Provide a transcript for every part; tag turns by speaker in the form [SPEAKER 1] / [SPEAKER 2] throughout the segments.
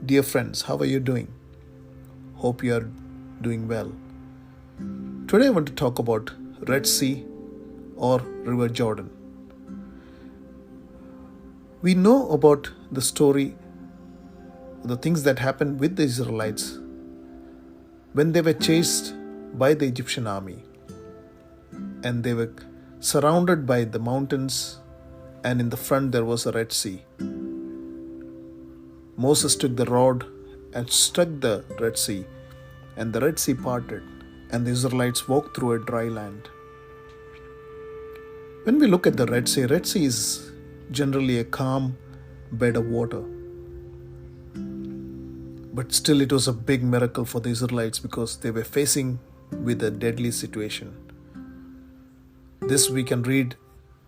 [SPEAKER 1] Dear friends, how are you doing? Hope you are doing well. Today I want to talk about Red Sea or River Jordan. We know about the story, the things that happened with the Israelites when they were chased by the Egyptian army and they were surrounded by the mountains, and in the front there was a Red Sea. Moses took the rod and struck the Red Sea, and the Red Sea parted, and the Israelites walked through a dry land. When we look at the Red Sea is generally a calm bed of water. But still it was a big miracle for the Israelites because they were facing with a deadly situation. This we can read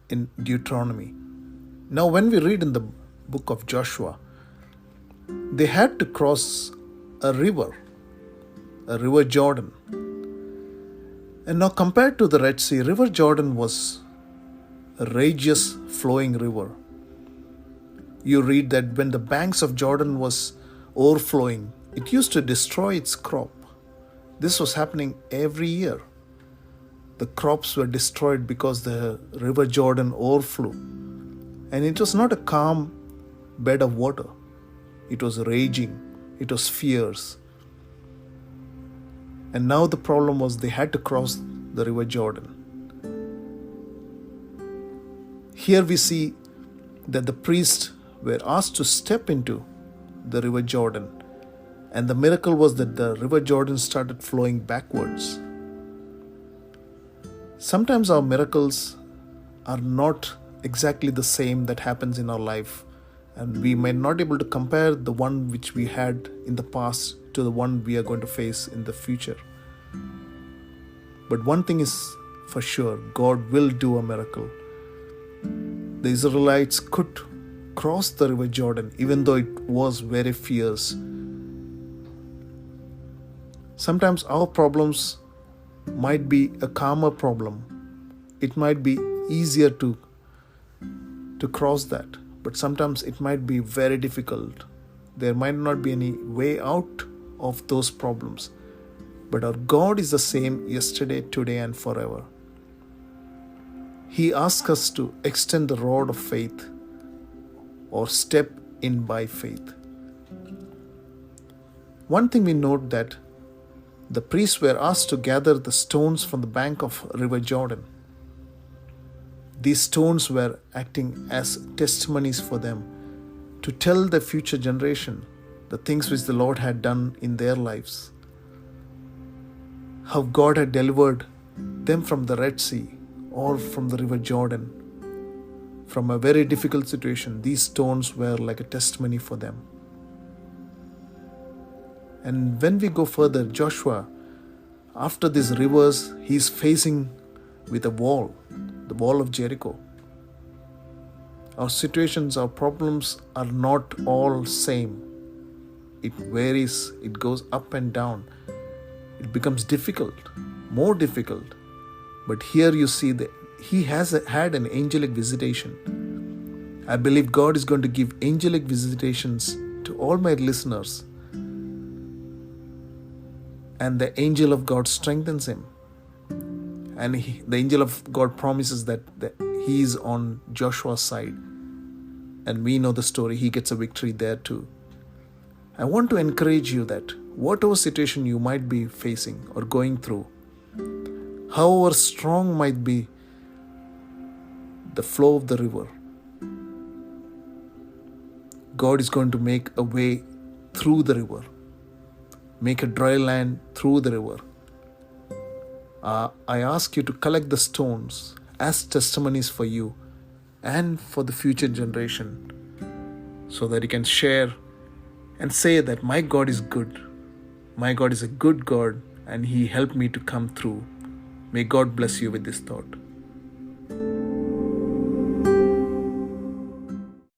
[SPEAKER 1] in Deuteronomy. Now when we read in the book of Joshua, they had to cross a river Jordan. And now compared to the Red Sea, River Jordan was a rageous flowing river. You read that when the banks of Jordan was overflowing, it used to destroy its crop. This was happening every year. The crops were destroyed because the River Jordan overflew. And it was not a calm bed of water. It was raging. It was fierce. And now the problem was they had to cross the River Jordan. Here we see that the priests were asked to step into the River Jordan. And the miracle was that the River Jordan started flowing backwards. Sometimes our miracles are not exactly the same that happens in our life. And we may not be able to compare the one which we had in the past to the one we are going to face in the future. But one thing is for sure, God will do a miracle. The Israelites could cross the River Jordan even though it was very fierce. Sometimes our problems might be a calmer problem. It might be easier to cross that. But sometimes it might be very difficult. There might not be any way out of those problems. But our God is the same yesterday, today, and forever. He asks us to extend the rod of faith or step in by faith. One thing we note that the priests were asked to gather the stones from the bank of River Jordan. These stones were acting as testimonies for them to tell the future generation the things which the Lord had done in their lives. How God had delivered them from the Red Sea or from the River Jordan. From a very difficult situation, these stones were like a testimony for them. And when we go further, Joshua, after these rivers, he is facing with a wall, the wall of Jericho. Our situations, our problems are not all same. It varies, it goes up and down. It becomes difficult, more difficult. But here you see that he has had an angelic visitation. I believe God is going to give angelic visitations to all my listeners. And the angel of God strengthens him. And the angel of God promises that he is on Joshua's side. And we know the story. He gets a victory there too. I want to encourage you that whatever situation you might be facing or going through, however strong might be the flow of the river, God is going to make a way through the river, make a dry land through the river. I ask you to collect the stones as testimonies for you and for the future generation so that you can share and say that my God is good. My God is a good God and He helped me to come through. May God bless you with this thought.